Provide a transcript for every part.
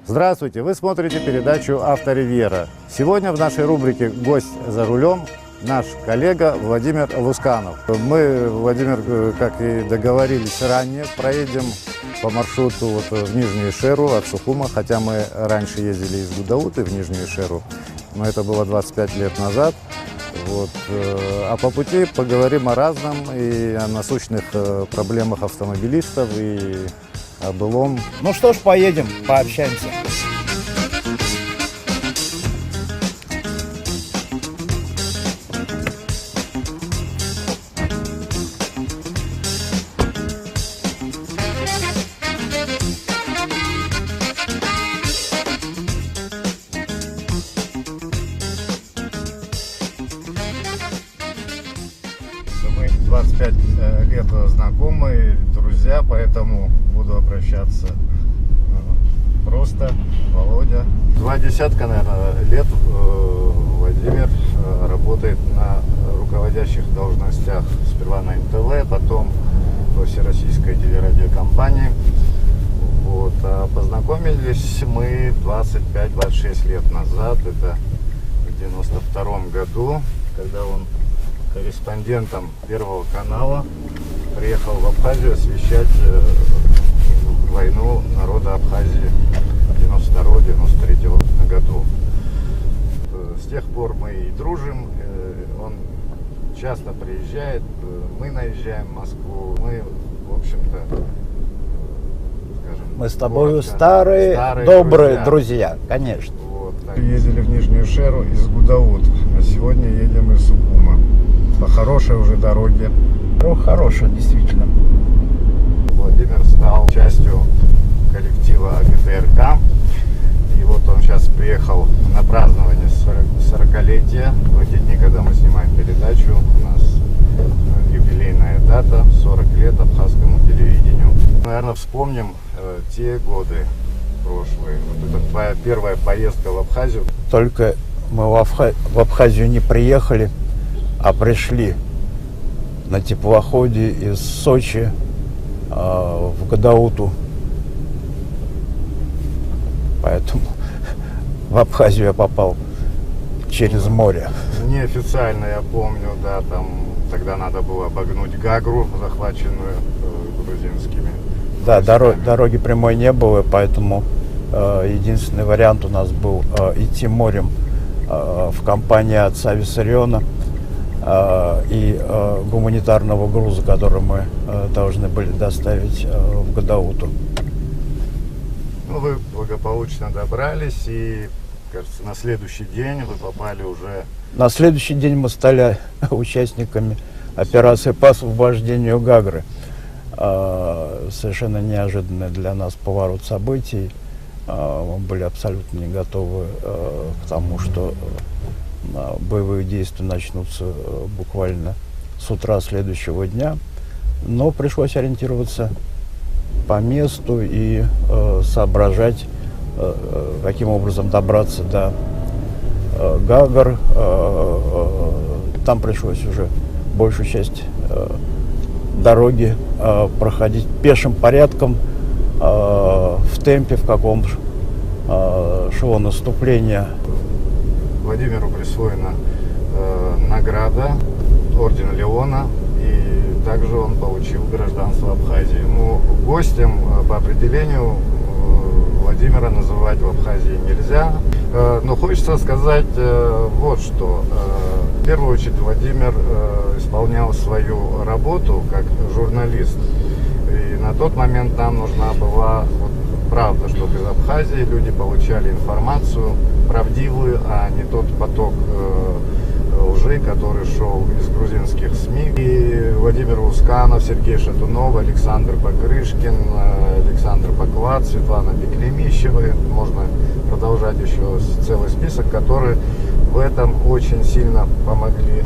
Здравствуйте! Вы смотрите передачу «Авторивьера». Сегодня в нашей рубрике «Гость за рулем» наш коллега Владимир Лусканов. Мы, Владимир, как и договорились ранее, проедем по маршруту в Нижнюю Шеру от Сухума, хотя мы раньше ездили из Гудауты в Нижнюю Шеру, но это было 25 лет назад. А по пути поговорим о разном, и о насущных проблемах автомобилистов, и о былом. Ну что ж, поедем, пообщаемся. Мы 25 лет знакомы, друзья, поэтому буду обращаться просто. Володя. 20, наверное, лет Владимир работает на руководящих должностях. Сперва на НТВ, потом во Всероссийской телерадиокомпании. А познакомились мы 25-26 лет назад. Это в 92 году, когда он корреспондентом Первого канала приехал в Абхазию освещать войну народа Абхазии 92-93 году. С тех пор мы и дружим, он часто приезжает, мы наезжаем в Москву, мы, в общем-то, скажем... Мы с тобою старые добрые друзья, конечно. Ездили в Нижнюю Шеру из Гудаут, а сегодня едем из Сухума. По хорошей уже дороге. Хорошая, действительно. Владимир стал частью коллектива ГТРК. И вот он сейчас приехал на празднование 40-летия. В эти дни, когда мы снимаем передачу, у нас юбилейная дата, 40 лет абхазскому телевидению. Наверное, вспомним те годы прошлые. Вот это твоя первая поездка в Абхазию. Только мы в Абхазию не приехали, а пришли на теплоходе из Сочи в Гудауту. Поэтому в Абхазию я попал через море. Неофициально, я помню, да, там тогда надо было обогнуть Гагру, захваченную грузинскими. Да, дороги прямой не было, поэтому единственный вариант у нас был идти морем в компании отца Виссариона и гуманитарного груза, который мы должны были доставить в Гудауту. Ну, вы благополучно добрались, и, кажется, на следующий день вы попали уже... На следующий день мы стали участниками операции по освобождению Гагры. Совершенно неожиданный для нас поворот событий. Мы были абсолютно не готовы к тому, что боевые действия начнутся буквально с утра следующего дня. Но пришлось ориентироваться по месту и соображать, каким образом добраться до Гагр. Там пришлось уже большую часть дороги проходить пешим порядком, в темпе, в каком шло наступление. Владимиру присвоена награда ордена Леона, и также он получил гражданство Абхазии. Ну, гостем по определению Владимира называть в Абхазии нельзя, но хочется сказать вот что. В первую очередь Владимир исполнял свою работу как журналист, и на тот момент нам нужна была правда, чтобы из Абхазии люди получали информацию правдивую, а не тот поток лжи, который шел из грузинских СМИ. И Владимир Лусканов, Сергей Шатунов, Александр Покрышкин, Александр Поклад, Светлана Беклемищева. Можно продолжать еще целый список, которые в этом очень сильно помогли.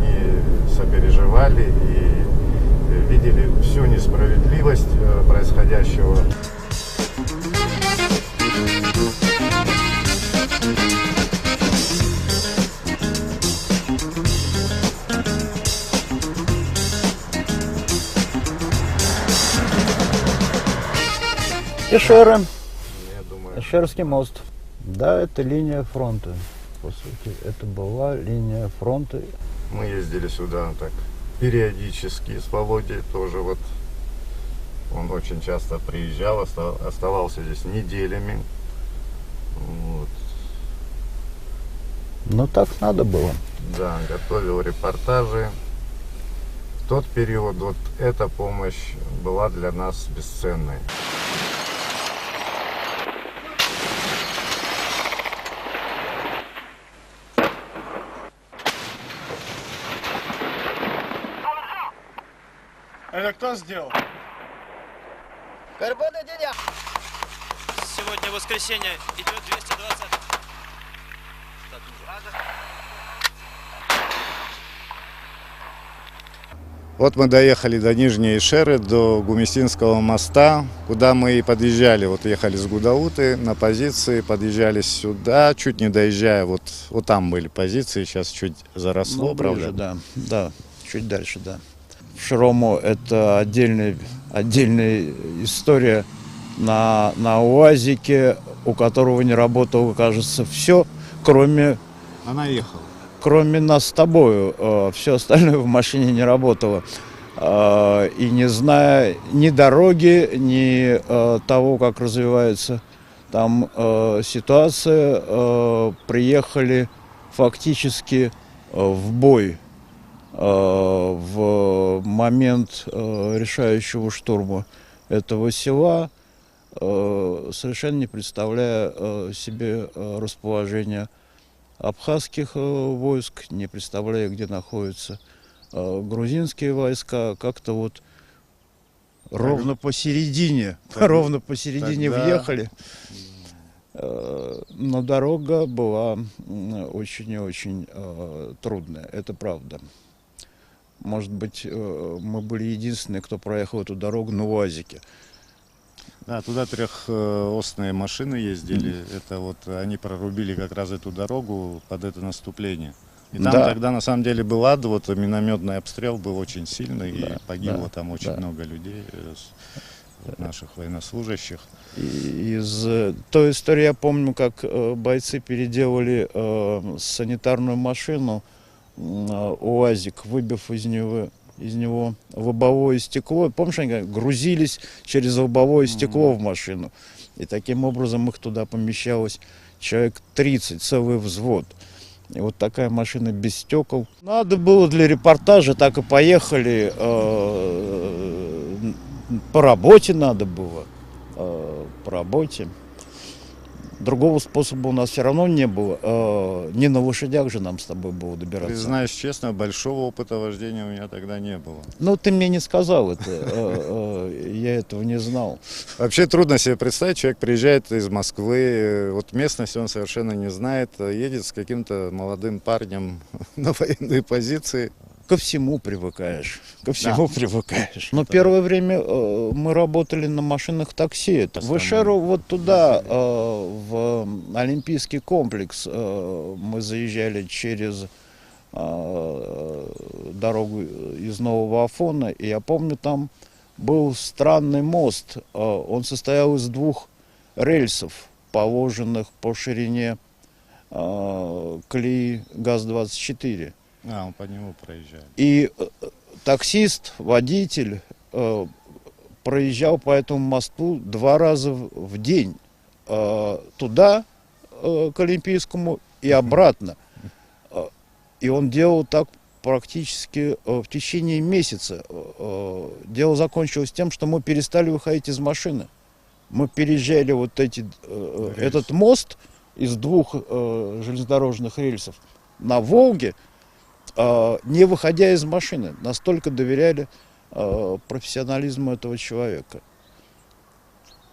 И сопереживали, и видели всю несправедливость происходящего. И Шеры. Я думаю, Шерский мост. Да, это линия фронта. По сути, это была линия фронта. Мы ездили сюда так периодически с Володей тоже вот. Он очень часто приезжал, оставался здесь неделями. Вот. Ну так надо было. Да, готовил репортажи. В тот период вот эта помощь была для нас бесценной. Это кто сделал? Карбоны денег. Сегодня воскресенье, идет 220. Вот мы доехали до Нижней Ишеры, до Гумесинского моста, куда мы и подъезжали. Вот ехали с Гудауты на позиции, подъезжали сюда, чуть не доезжая, вот там были позиции, сейчас чуть заросло, Ближе, правда? да, чуть дальше, да. В Широму это отдельная история на УАЗике, у которого не работало, кажется, все, кроме нас с тобою. Все остальное в машине не работало. И не зная ни дороги, ни того, как развивается там ситуация, приехали фактически в бой в момент решающего штурма этого села, совершенно не представляя себе расположение абхазских войск, не представляя, где находятся грузинские войска, как-то вот ровно посередине въехали. Но дорога была очень и очень трудная, это правда. Может быть, мы были единственные, кто проехал эту дорогу на УАЗике. Да, туда трехосные машины ездили. Это вот они прорубили как раз эту дорогу под это наступление. И там тогда на самом деле был ад, вот минометный обстрел был очень сильный, и погибло там очень много людей, наших военнослужащих. Из той истории я помню, как бойцы переделали санитарную машину, УАЗик, выбив из него лобовое стекло. Помнишь, они грузились через лобовое стекло в машину. И таким образом их туда помещалось человек 30, целый взвод. И вот такая машина без стекол. Надо было для репортажа, так и поехали. По работе надо было. По работе. Другого способа у нас все равно не было. Не на лошадях же нам с тобой было добираться. Ты знаешь, честно, большого опыта вождения у меня тогда не было. Ну, ты мне не сказал это. Я этого не знал. Вообще трудно себе представить, человек приезжает из Москвы, вот местность он совершенно не знает, едет с каким-то молодым парнем на военные позиции. Ко всему привыкаешь. Привыкаешь. Но первое время мы работали на машинах такси. В Ишеру вот туда, в Олимпийский комплекс, мы заезжали через дорогу из Нового Афона. И я помню, там был странный мост. Он состоял из двух рельсов, положенных по ширине колеи ГАЗ-24. Он по нему проезжал. И таксист, водитель проезжал по этому мосту 2 раза в день. Туда, к Олимпийскому, и обратно. И он делал так практически в течение месяца. Дело закончилось тем, что мы перестали выходить из машины. Мы переезжали этот мост из 2 железнодорожных рельсов на Волге, не выходя из машины. Настолько доверяли профессионализму этого человека.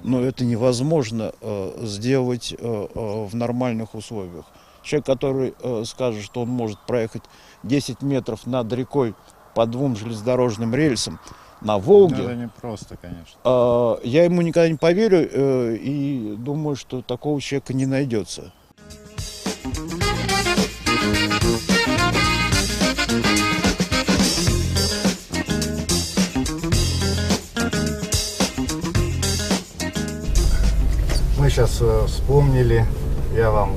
Но это невозможно сделать в нормальных условиях. Человек, который скажет, что он может проехать 10 метров над рекой по 2 железнодорожным рельсам на Волге. Это не просто, конечно. Я ему никогда не поверю и думаю, что такого человека не найдется. Мы сейчас вспомнили, я вам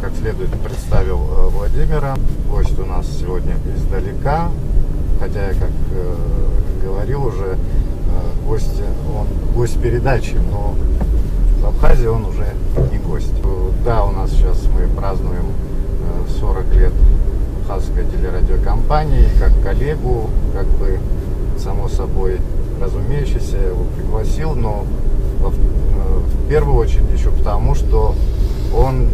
как следует представил Владимира. Гость у нас сегодня издалека, хотя я, как говорил уже, гость передачи, но в Абхазии он уже не гость. Да, у нас сейчас мы празднуем 40 лет абхазской телерадиокомпании, как коллегу, как бы само собой разумеющийся, я его пригласил, но в первую очередь еще потому, что он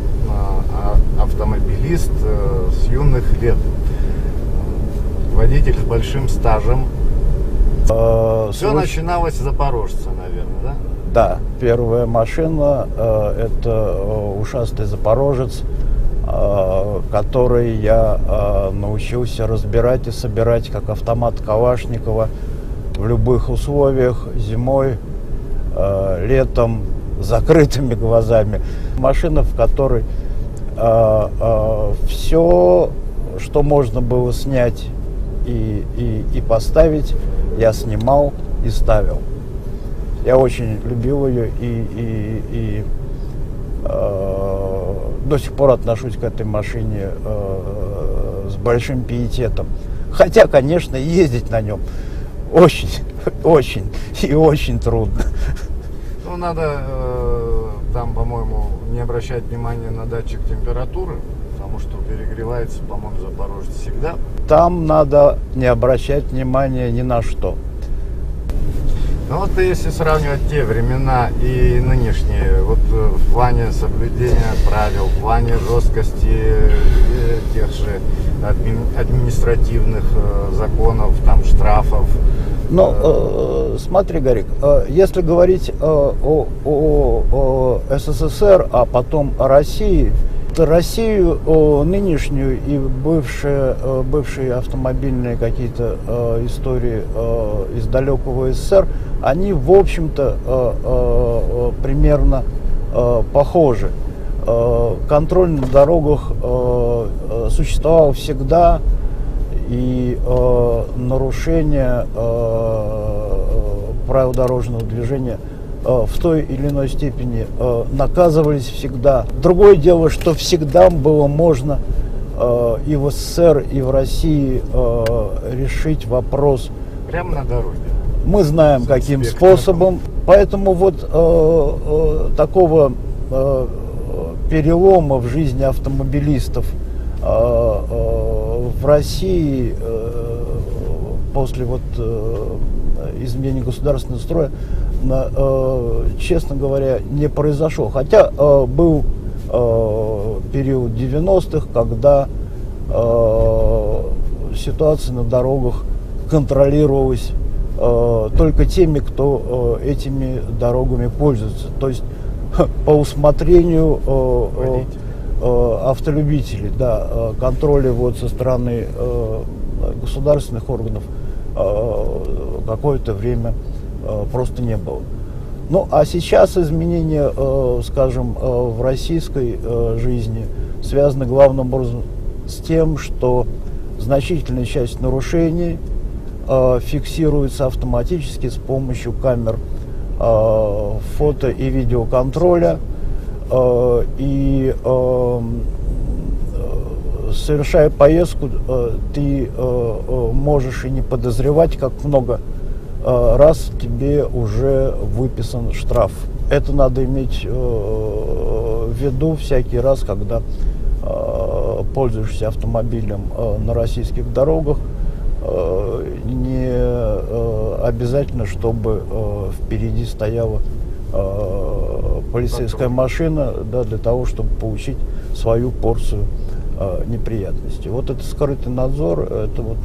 автомобилист с юных лет, водитель с большим стажем. Все начиналось с запорожца, наверное, да? Да, первая машина это ушастый запорожец, который я научился разбирать и собирать как автомат Калашникова в любых условиях, зимой, летом, закрытыми глазами. Машина, в которой все, что можно было снять и поставить, я снимал и ставил. Я очень любил ее и до сих пор отношусь к этой машине с большим пиететом. Хотя, конечно, ездить на нем очень трудно. Ну, надо там, по-моему, не обращать внимания на датчик температуры, потому что перегревается, по-моему, Запорожец всегда. Там надо не обращать внимания ни на что. Ну вот если сравнивать те времена и нынешние, вот в плане соблюдения правил, в плане жесткости тех же административных законов, там штрафов. Но смотри, Гарик, если говорить о СССР, а потом о России, то Россию нынешнюю и бывшие автомобильные какие-то истории из далекого СССР, они, в общем-то, примерно похожи. Контроль на дорогах существовал всегда, и нарушения правил дорожного движения в той или иной степени наказывались всегда. Другое дело, что всегда было можно и в СССР, и в России решить вопрос прямо на дороге. Мы знаем, каким способом. Поэтому вот такого перелома в жизни автомобилистов в России после вот изменения государственного строя, честно говоря, не произошел. Хотя был период 90-х, когда ситуация на дорогах контролировалась только теми, кто этими дорогами пользуется. То есть по усмотрению автолюбителей, да, контроля вот со стороны государственных органов какое-то время просто не было. Ну, а сейчас изменения, скажем, в российской жизни связаны главным образом с тем, что значительная часть нарушений фиксируется автоматически с помощью камер фото и видеоконтроля, и совершая поездку, ты можешь и не подозревать, как много раз тебе уже выписан штраф. Это надо иметь в виду всякий раз, когда пользуешься автомобилем на российских дорогах. Не обязательно, чтобы впереди стояла полицейская машина, да, для того, чтобы получить свою порцию неприятностей. Вот это скрытый надзор, это вот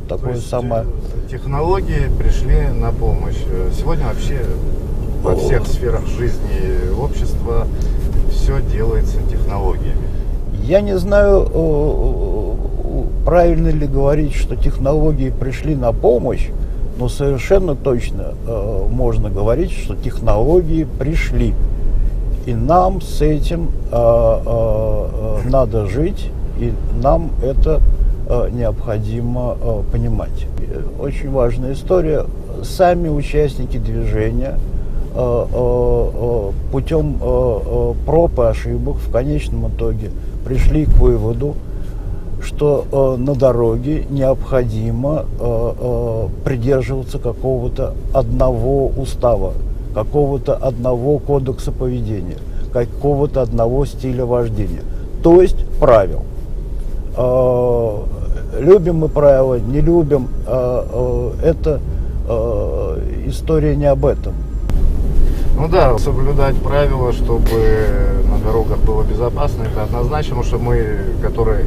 такое самое. Технологии пришли на помощь. Сегодня вообще во всех сферах жизни общества все делается технологиями. Я не знаю, правильно ли говорить, что технологии пришли на помощь, но совершенно точно можно говорить, что технологии пришли. И нам с этим надо жить, и нам это необходимо понимать. Очень важная история. Сами участники движения путем проб и ошибок в конечном итоге пришли к выводу, что на дороге необходимо придерживаться какого-то одного устава, какого-то одного кодекса поведения, какого-то одного стиля вождения, то есть правил. Любим мы правила, не любим, это история не об этом. Ну да, соблюдать правила, чтобы на дорогах было безопасно, это однозначно, потому что мы, которые,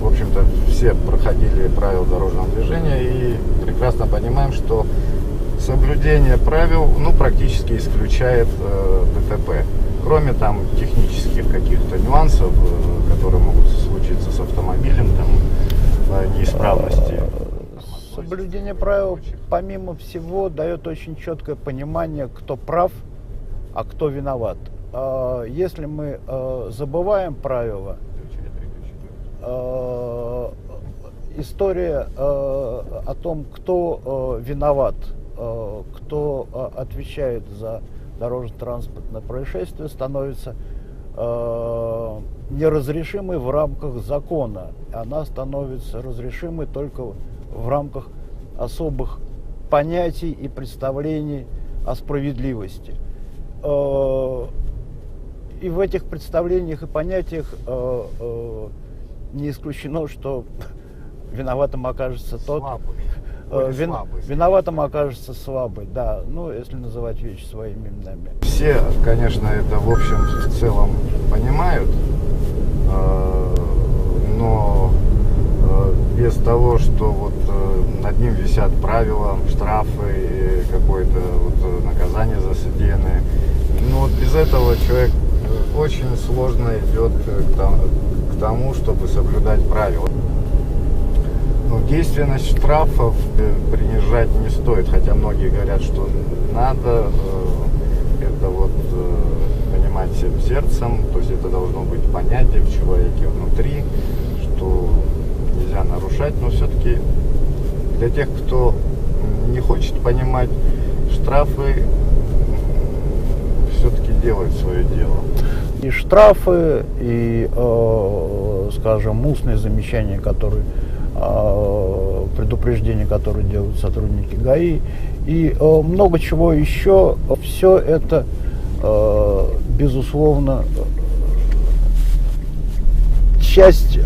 в общем-то, все проходили правила дорожного движения и прекрасно понимаем, что соблюдение правил, ну, практически исключает ДТП. Кроме там технических каких-то нюансов, которые могут случиться с автомобилем, там, неисправности. Соблюдение правил, помимо всего, дает очень четкое понимание, кто прав, а кто виноват. Если мы забываем правила, история о том, кто виноват, кто отвечает за дорожно-транспортное происшествие, становится неразрешимой в рамках закона. Она становится разрешимой только в рамках особых понятий и представлений о справедливости. И в этих представлениях и понятиях не исключено, что виноватым окажется тот, виноватым окажется слабый, да, ну, если называть вещи своими именами. Все, конечно, это в общем в целом понимают, но без того, что вот над ним висят правила, штрафы, какое-то вот наказание за содеянное, ну вот без этого человек очень сложно идет к тому, чтобы соблюдать правила. Ну, действенность штрафов принижать не стоит, хотя многие говорят, что надо это вот понимать всем сердцем, то есть это должно быть понятие в человеке внутри, что нельзя нарушать, но все-таки для тех, кто не хочет понимать, штрафы все-таки делают свое дело. И штрафы, и, скажем, устные замечания, которые предупреждения, которые делают сотрудники ГАИ, и много чего еще. Все это, безусловно, часть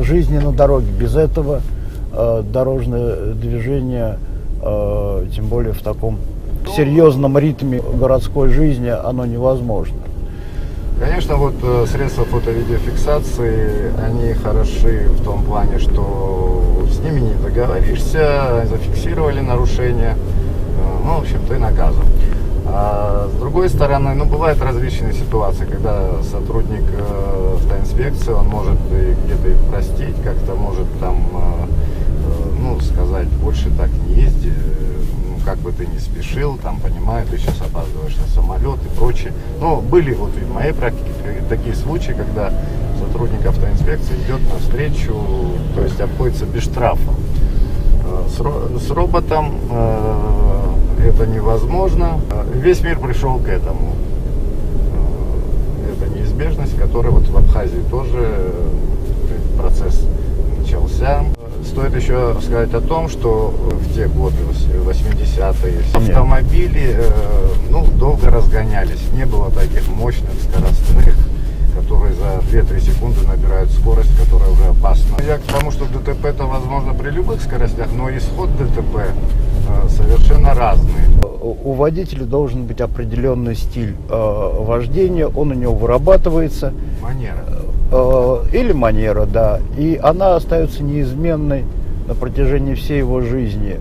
жизни на дороге. Без этого дорожное движение, тем более в таком серьезном ритме городской жизни, оно невозможно. Конечно, вот средства фото-видеофиксации, они хороши в том плане, что с ними не договоришься, зафиксировали нарушение, ну, в общем, ты наказан. А с другой стороны, ну, бывают различные ситуации, когда сотрудник автоинспекции, он может где-то и простить, как-то может там, ну, сказать, больше так не езди, как бы ты ни спешил, там, понимаю, ты сейчас опаздываешь на самолет и прочее. Но были вот в моей практике такие случаи, когда сотрудник автоинспекции идет навстречу, то есть обходится без штрафа. С роботом это невозможно. Весь мир пришел к этому. Это неизбежность, которая вот в Абхазии тоже процесс начался. Стоит еще сказать о том, что в те годы, 80-е, автомобили ну, долго разгонялись. Не было таких мощных скоростных, которые за 2-3 секунды набирают скорость, которая уже опасна. Я к тому, что ДТП это возможно при любых скоростях, но исход ДТП совершенно разный. У водителя должен быть определенный стиль вождения, он у него вырабатывается. Манера. Или манера, да. И она остается неизменной на протяжении всей его жизни.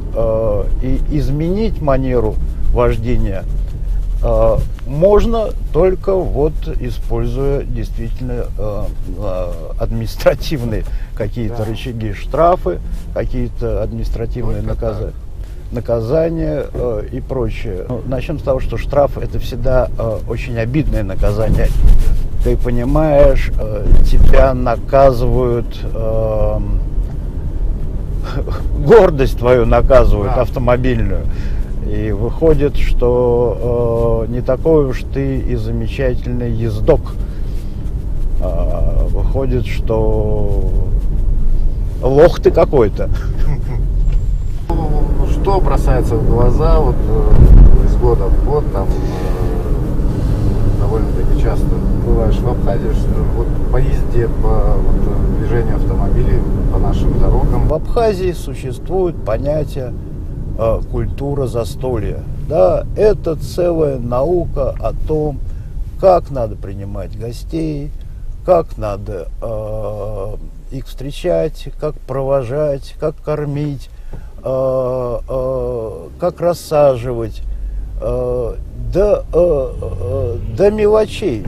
И изменить манеру вождения можно только вот используя действительно административные какие-то рычаги, штрафы, какие-то административные наказания и прочее. Ну, начнем с того, что штраф — это всегда очень обидное наказание. Ты понимаешь, тебя наказывают, гордость твою наказывают, автомобильную. И выходит, что не такой уж ты и замечательный ездок. Выходит, что лох ты какой-то. Что бросается в глаза вот из года в год, там довольно-таки часто бываешь в Абхазии, вот по езде, по движению автомобилей по нашим дорогам. В Абхазии существует понятие культура застолья. Да, это целая наука о том, как надо принимать гостей, как надо их встречать, как провожать, как кормить, как рассаживать, до мелочей.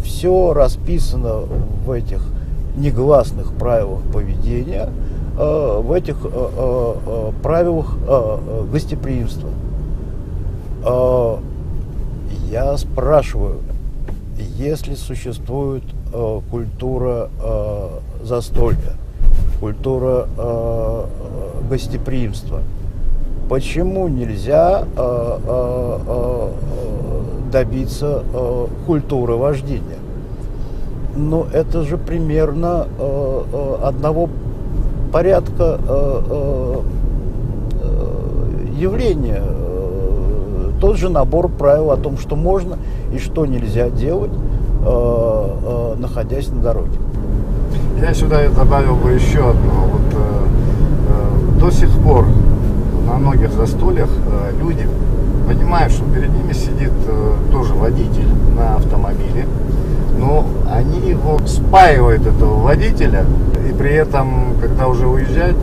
Все расписано в этих негласных правилах поведения, в этих правилах гостеприимства. Я спрашиваю, если существует культура застолья, культура гостеприимства, почему нельзя добиться культуры вождения? Ну, это же примерно одного порядка явления. Тот же набор правил о том, что можно и что нельзя делать, находясь на дороге. Я сюда добавил бы еще одно. Вот, до сих пор на многих застольях люди понимают, что перед ними сидит тоже водитель на автомобиле, но они его спаивают, этого водителя, и при этом, когда уже уезжать,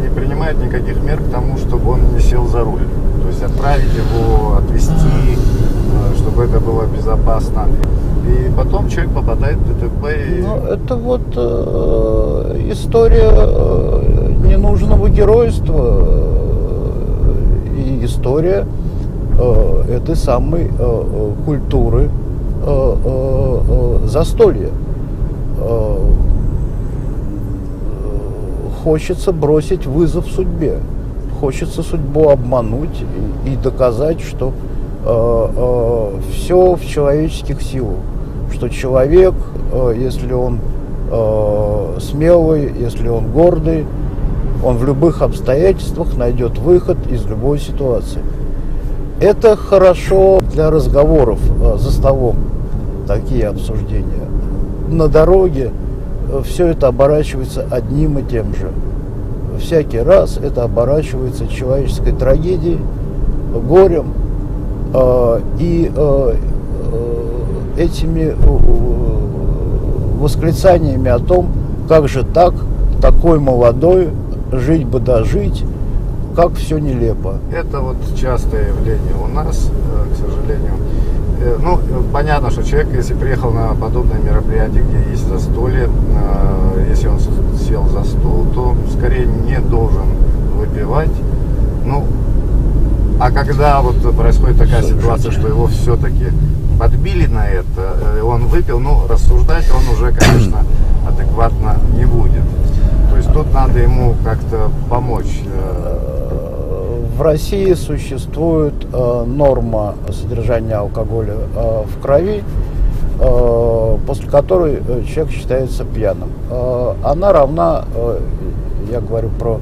не принимают никаких мер к тому, чтобы он не сел за руль. То есть отправить его, отвезти, чтобы это было безопасно. И потом человек попадает в ДТП. Ну, это вот история ненужного геройства и история этой самой культуры застолья. Хочется бросить вызов судьбе, хочется судьбу обмануть и доказать, что все в человеческих силах, что человек, если он смелый, если он гордый, он в любых обстоятельствах найдет выход из любой ситуации. Это хорошо для разговоров за столом, такие обсуждения. На дороге все это оборачивается одним и тем же. Всякий раз это оборачивается человеческой трагедией, горем и этими восклицаниями о том, как же так, такой молодой, жить бы дожить, как все нелепо. Это вот частое явление у нас, к сожалению. Ну, понятно, что человек, если приехал на подобное мероприятие, где есть застолье, если он сел за стол, то скорее не должен выпивать. Ну, а когда вот происходит такая ситуация, что его все-таки подбили на это, и он выпил, ну, рассуждать он уже, конечно, адекватно не будет. То есть тут надо ему как-то помочь. В России существует норма содержания алкоголя в крови, после которой человек считается пьяным. Она равна, я говорю про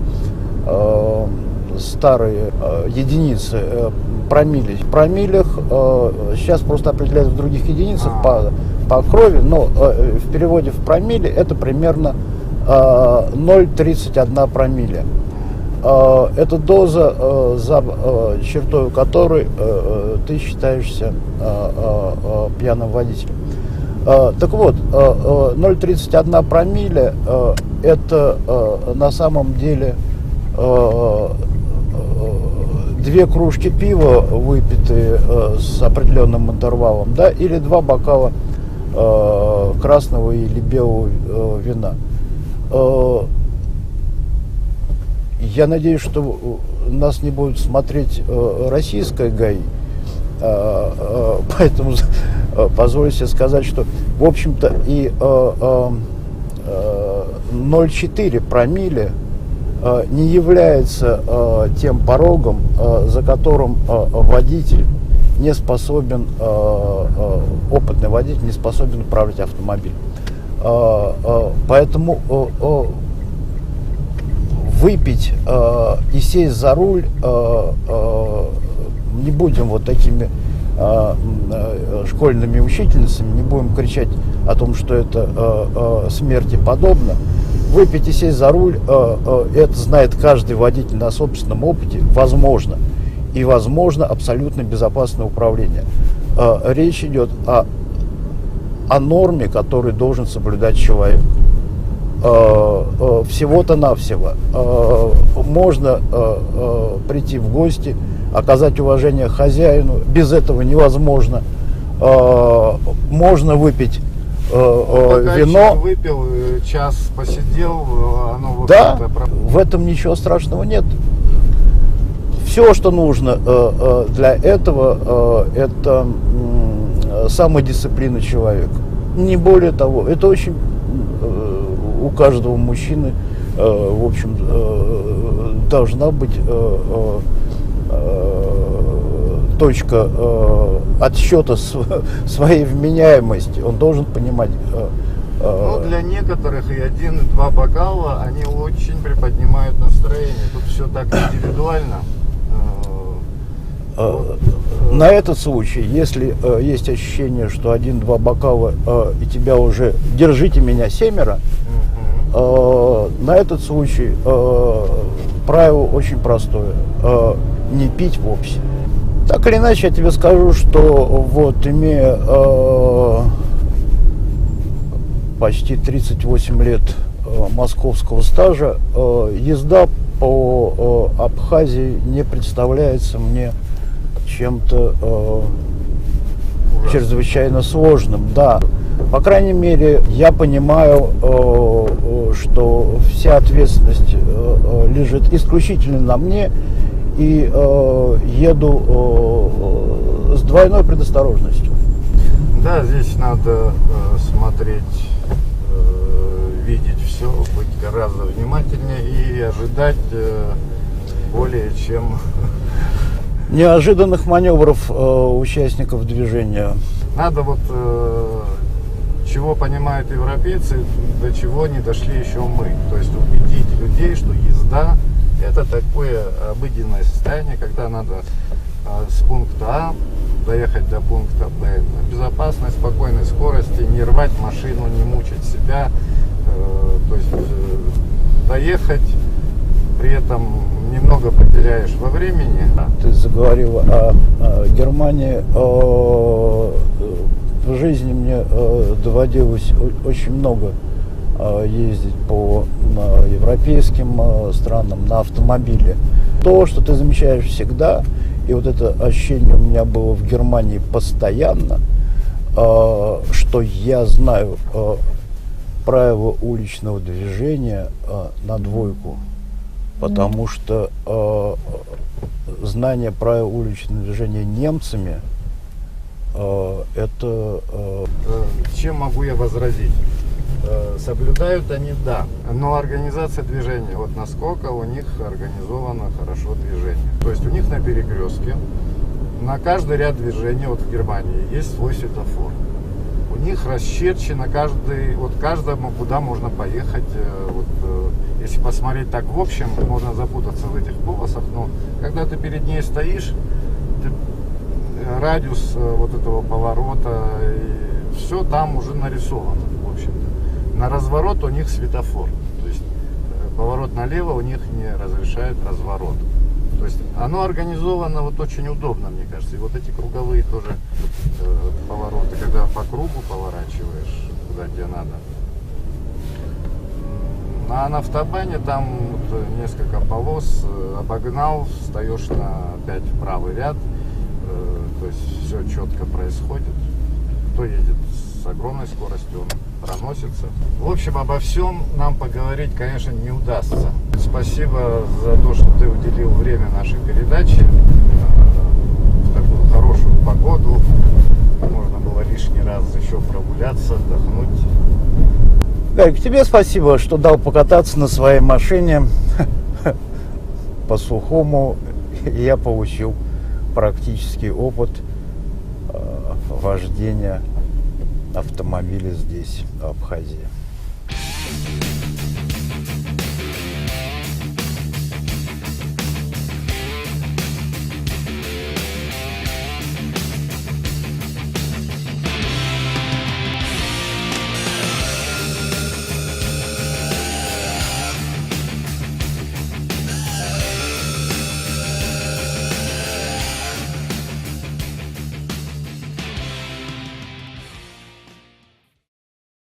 старые единицы, промилле. В промиллях сейчас просто определяют в других единицах по крови, но в переводе в промилле это примерно 0,31 промилле. Это доза, за чертой которой ты считаешься пьяным водителем. Так вот, 0,31 промилле это на самом деле 2 кружки пива, выпитые с определенным интервалом, да, или 2 бокала красного или белого вина. Я надеюсь, что нас не будет смотреть российская ГАИ, поэтому позволю себе сказать, что, в общем-то, и 0,4 промилле не является тем порогом, за которым водитель не способен, опытный водитель не способен управлять автомобилем. Поэтому выпить и сесть за руль, не будем вот такими школьными учительницами, не будем кричать о том, что это смерти подобно. Выпить и сесть за руль, это знает каждый водитель на собственном опыте, возможно. И возможно абсолютно безопасное управление. Речь идет о норме, которую должен соблюдать человек. Всего-то навсего. Можно прийти в гости, оказать уважение хозяину, без этого невозможно. Можно выпить вино. Выпил, час посидел, оно вот да, это... в этом ничего страшного нет. Все, что нужно для этого, это самодисциплина человека. Не более того. Это очень у каждого мужчины, в общем, должна быть точка отсчета своей вменяемости. Он должен понимать. Ну, для некоторых и 1, и 2 бокала, они очень приподнимают настроение. Тут все так индивидуально. На этот случай, если есть ощущение, что 1-2 бокала и тебя уже держите меня 7, на этот случай правило очень простое: не пить вовсе. Так или иначе, я тебе скажу, что вот имея почти 38 лет московского стажа, езда по Абхазии не представляется мне чем-то чрезвычайно сложным. Да, по крайней мере, я понимаю, что вся ответственность лежит исключительно на мне, и еду с двойной предосторожностью. Да, здесь надо смотреть, видеть все, быть гораздо внимательнее и ожидать более чем... неожиданных маневров участников движения. Надо вот, чего понимают европейцы, до чего не дошли еще мы. То есть убедить людей, что езда — это такое обыденное состояние, когда надо с пункта А доехать до пункта Б на безопасной, спокойной скорости, не рвать машину, не мучить себя. То есть доехать, при этом немного потеряешь во времени. Ты заговорил о Германии. В жизни мне доводилось очень много ездить по европейским странам на автомобиле. То, что ты замечаешь всегда, и вот это ощущение у меня было в Германии постоянно, что я знаю правила уличного движения на двойку. Потому что знание правил уличного движения немцами это... Чем могу я возразить? Соблюдают они, да, но организация движения, вот насколько у них организовано хорошо движение. То есть у них на перекрестке, на каждый ряд движения, вот в Германии, есть свой светофор. У них расчерчено каждому, куда можно поехать. Вот, если посмотреть так в общем, можно запутаться в этих полосах, но когда ты перед ней стоишь, радиус вот этого поворота, все там уже нарисовано, в общем-то. На разворот у них светофор, то есть поворот налево у них не разрешает разворот. То есть оно организовано вот очень удобно, мне кажется. И вот эти круговые тоже повороты, когда по кругу поворачиваешь, куда тебе надо. А на автобане там вот несколько полос, обогнал, встаешь на опять в правый ряд. То есть все четко происходит. Кто едет с огромной скоростью, он проносится. В общем, обо всем нам поговорить, конечно, не удастся. Спасибо за то, что ты уделил время нашей передаче в такую хорошую погоду. Можно было лишний раз еще прогуляться, отдохнуть. Гарик, тебе спасибо, что дал покататься на своей машине. по-сухому я получил практический опыт вождения автомобиля здесь, в Абхазии.